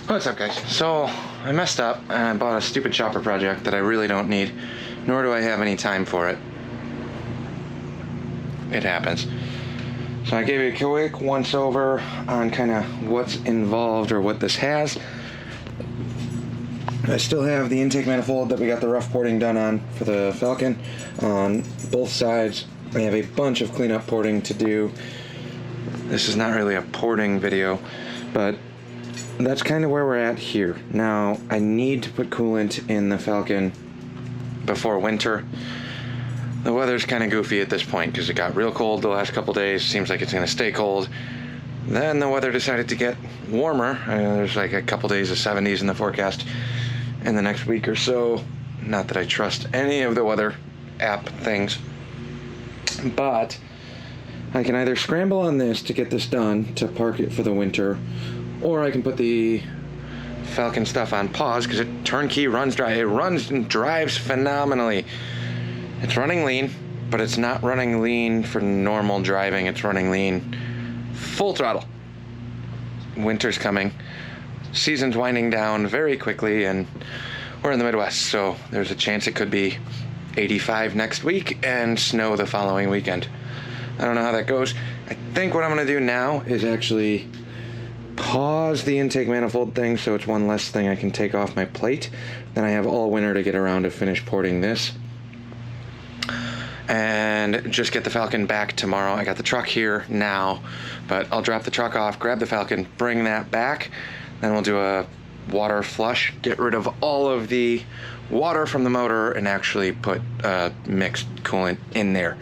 What's up, guys? So I messed up and I bought a stupid chopper project that I really don't need, nor do I have any time for it. It happens. So I gave you a quick once over on kind of what's involved or what this has. I still have the intake manifold that we got the rough porting done on for the Falcon on both sides. I have a bunch of cleanup porting to do. This is not really a porting video, but that's kind of where we're at here. Now, I need to put coolant in the Falcon before winter. The weather's kind of goofy at this point because it got real cold the last couple days. Seems like it's going to stay cold. Then the weather decided to get warmer. There's like a couple days of 70s in the forecast in the next week or so. Not that I trust any of the weather app things, but I can either scramble on this to get this done to park it for the winter, or I can put the Falcon stuff on pause because it turnkey runs dry. It runs and drives phenomenally. It's running lean, but it's not running lean for normal driving. It's running lean full throttle. Winter's coming. Season's winding down very quickly, and we're in the Midwest, so there's a chance it could be 85 next week and snow the following weekend. I don't know how that goes. I think what I'm going to do now is actually pause the intake manifold thing so it's one less thing I can take off my plate. Then I have all winter to get around to finish porting this. And just get the Falcon back tomorrow. I got the truck here now, but I'll drop the truck off, grab the Falcon, bring that back. Then we'll do a water flush, get rid of all of the water from the motor and actually put mixed coolant in there.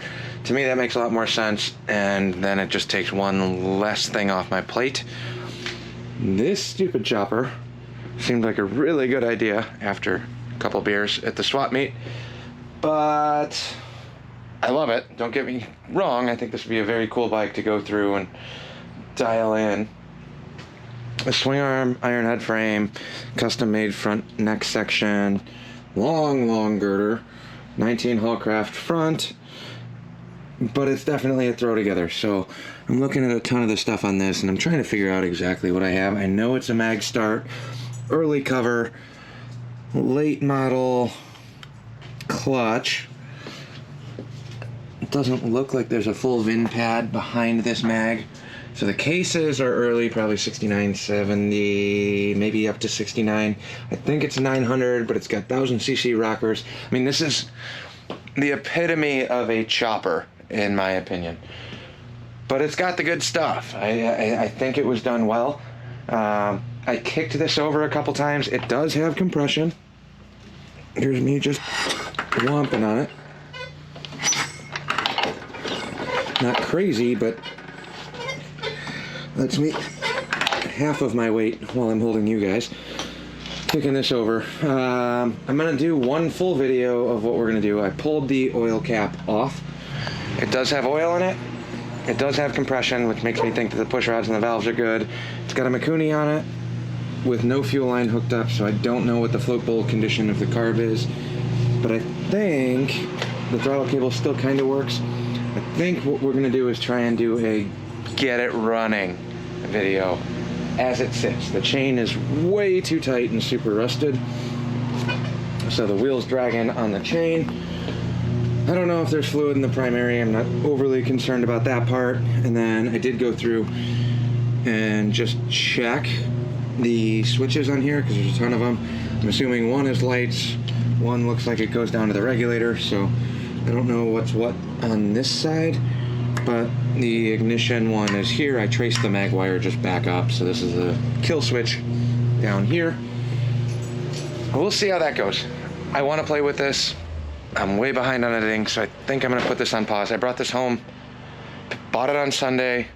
To me, that makes a lot more sense, and then it just takes one less thing off my plate. This stupid chopper seemed like a really good idea after a couple beers at the swap meet, but I love it. Don't get me wrong. I think this would be a very cool bike to go through and dial in. A swing arm, Ironhead frame, custom made front neck section, long girder, 19 Hallcraft front, but it's definitely a throw together. So I'm looking at a ton of the stuff on this and I'm trying to figure out exactly what I have. I know it's a mag start, early cover, late model clutch. It doesn't look like there's a full VIN pad behind this mag. So the cases are early, probably 69, 70, maybe up to 69. I think it's 900, but it's got 1000cc rockers. I mean, this is the epitome of a chopper, in my opinion. But it's got the good stuff. I think it was done well. I kicked this over a couple times. It does have compression. Here's me just whomping on it. Not crazy, but that's me half of my weight while I'm holding you guys. Kicking this over. I'm gonna do one full video of what we're gonna do. I pulled the oil cap off. It does have oil in it. It does have compression, which makes me think that the push rods and the valves are good. It's got a Mikuni on it with no fuel line hooked up, so I don't know what the float bowl condition of the carb is, but I think the throttle cable still kind of works. I think what we're gonna do is try and do a get it running video as it sits. The chain is way too tight and super rusted, so the wheel's dragging on the chain. I don't know if there's fluid in the primary. I'm not overly concerned about that part. And then I did go through and just check the switches on here because there's a ton of them. I'm assuming one is lights, one looks like it goes down to the regulator, so I don't know what's what on this side, but the ignition one is here. I traced the mag wire just back up, so this is a kill switch down here. We'll see how that goes. I want to play with this. I'm way behind on editing, so I think I'm gonna put this on pause. I brought this home, bought it on Sunday,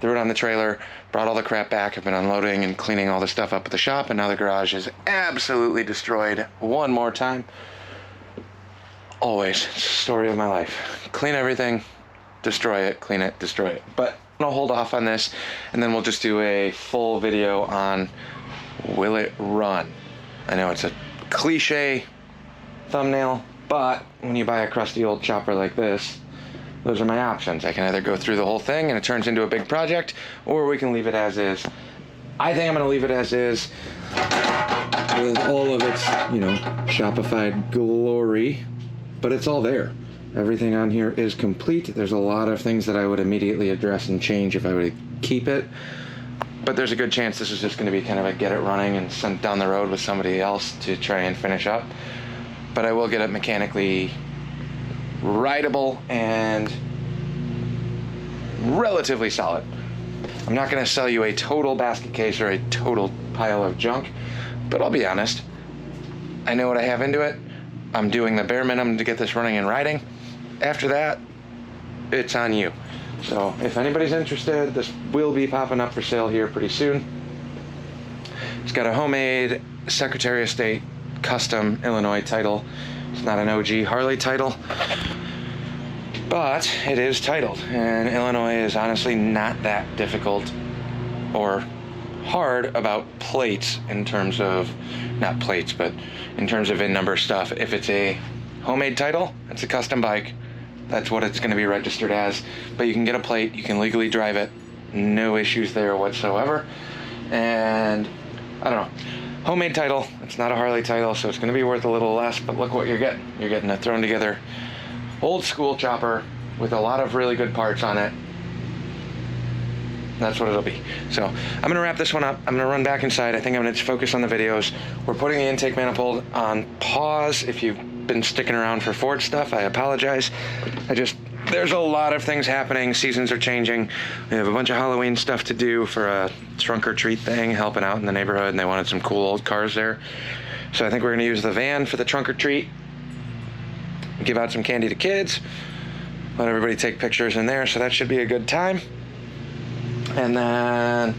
threw it on the trailer, brought all the crap back. I've been unloading and cleaning all the stuff up at the shop, and now the garage is absolutely destroyed one more time. Always, it's the story of my life. Clean everything, destroy it, clean it, destroy it. But I'll hold off on this, and then we'll just do a full video on will it run. I know it's a cliche thumbnail, but when you buy a crusty old chopper like this, those are my options. I can either go through the whole thing and it turns into a big project, or we can leave it as is. I think I'm gonna leave it as is. with all of its, you know, Shopified glory, but it's all there. Everything on here is complete. There's a lot of things that I would immediately address and change if I were to keep it, but there's a good chance this is just going to be kind of a get it running and sent down the road with somebody else to try and finish up. But I will get it mechanically rideable and relatively solid. I'm not going to sell you a total basket case or a total pile of junk, but I'll be honest, I know what I have into it. I'm doing the bare minimum to get this running and riding. After that, it's on you. So if anybody's interested, this will be popping up for sale here pretty soon. It's got a homemade Secretary of State custom Illinois title. It's not an OG Harley title, but it is titled, and Illinois is honestly not that difficult or hard about plates in terms of, not plates, but in terms of VIN number stuff. If it's a homemade title, it's a custom bike. That's what it's going to be registered as, but you can get a plate, you can legally drive it, no issues there whatsoever. And I don't know, homemade title, it's not a Harley title, so it's going to be worth a little less, but look what you're getting. You're getting a thrown together old school chopper with a lot of really good parts on it. That's what it'll be. So I'm gonna wrap this one up. I'm gonna run back inside. I think I'm gonna focus on the videos. We're putting the intake manifold on pause. If you've been sticking around for Ford stuff, I apologize. There's a lot of things happening. Seasons are changing. We have a bunch of Halloween stuff to do for a trunk or treat thing, helping out in the neighborhood, and they wanted some cool old cars there. So I think we're gonna use the van for the trunk or treat, give out some candy to kids, let everybody take pictures in there, so that should be a good time. And then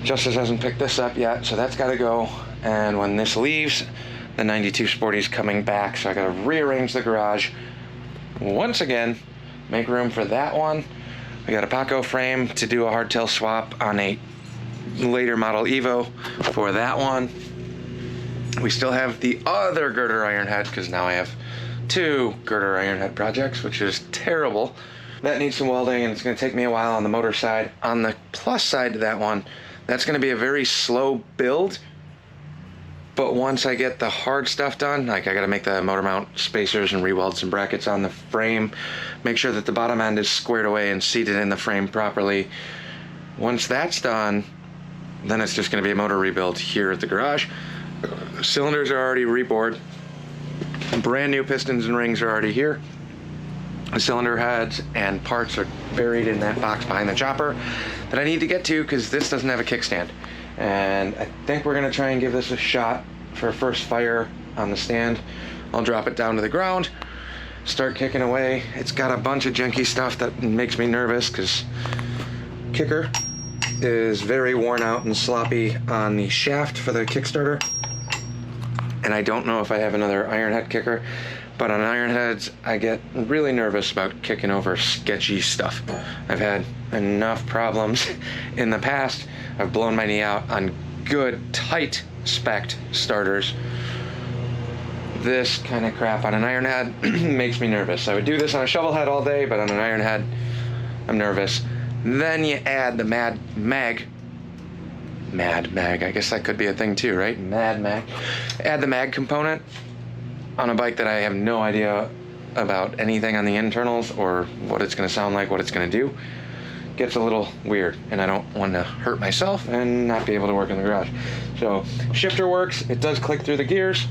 Justice hasn't picked this up yet, so that's got to go. And when this leaves, the 92 Sporty's coming back, so I got to rearrange the garage once again, make room for that one. We got a Paco frame to do a hardtail swap on a later model Evo for that one. We still have the other girder Ironhead, because now I have two girder Ironhead projects, which is terrible. That needs some welding, and it's going to take me a while on the motor side. On the plus side to that one, that's going to be a very slow build, but once I get the hard stuff done, like I got to make the motor mount spacers and re-weld some brackets on the frame, make sure that the bottom end is squared away and seated in the frame properly. Once that's done, then it's just going to be a motor rebuild here at the garage. Cylinders are already rebored. Brand new pistons and rings are already here. The cylinder heads and parts are buried in that box behind the chopper that I need to get to, because this doesn't have a kickstand. And I think we're going to try and give this a shot for a first fire on the stand. I'll drop it down to the ground, start kicking away. It's got a bunch of janky stuff that makes me nervous, because kicker is very worn out and sloppy on the shaft for the Kickstarter. And I don't know if I have another Ironhead kicker. But on Ironheads, I get really nervous about kicking over sketchy stuff. I've had enough problems in the past. I've blown my knee out on good, tight spec'd starters. This kind of crap on an Ironhead makes me nervous. I would do this on a shovel head all day, but on an Ironhead, I'm nervous. Then you add the Mad Mag, I guess that could be a thing too, right? Mad Mag. Add the mag component on a bike that I have no idea about anything on the internals or what it's going to sound like, what it's going to do. Gets a little weird, and I don't want to hurt myself and not be able to work in the garage. So shifter works. It does click through the gears.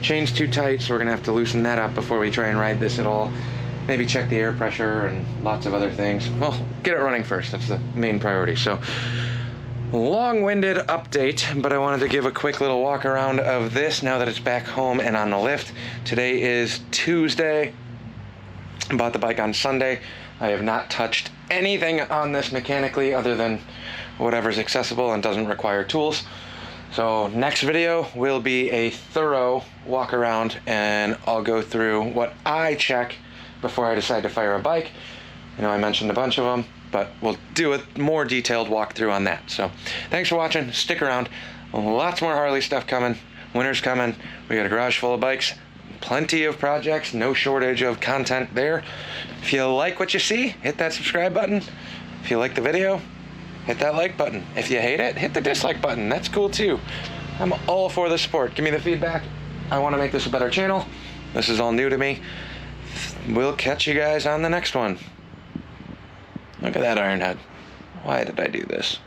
Chain's too tight, so we're going to have to loosen that up before we try and ride this at all. Maybe check the air pressure and lots of other things. Well, get it running first. That's the main priority. So long-winded update, but I wanted to give a quick little walk around of this now that it's back home and on the lift. Today is Tuesday. I bought the bike on Sunday. I have not touched anything on this mechanically other than whatever's accessible and doesn't require tools. So next video will be a thorough walk around, and I'll go through what I check before I decide to fire a bike. You know, I mentioned a bunch of them, but we'll do a more detailed walkthrough on that. So thanks for watching. Stick around. Lots more Harley stuff coming. Winter's coming. We got a garage full of bikes. Plenty of projects. No shortage of content there. If you like what you see, hit that subscribe button. If you like the video, hit that like button. If you hate it, hit the dislike button. That's cool too. I'm all for the support. Give me the feedback. I want to make this a better channel. This is all new to me. We'll catch you guys on the next one. Look at that Ironhead. Why did I do this?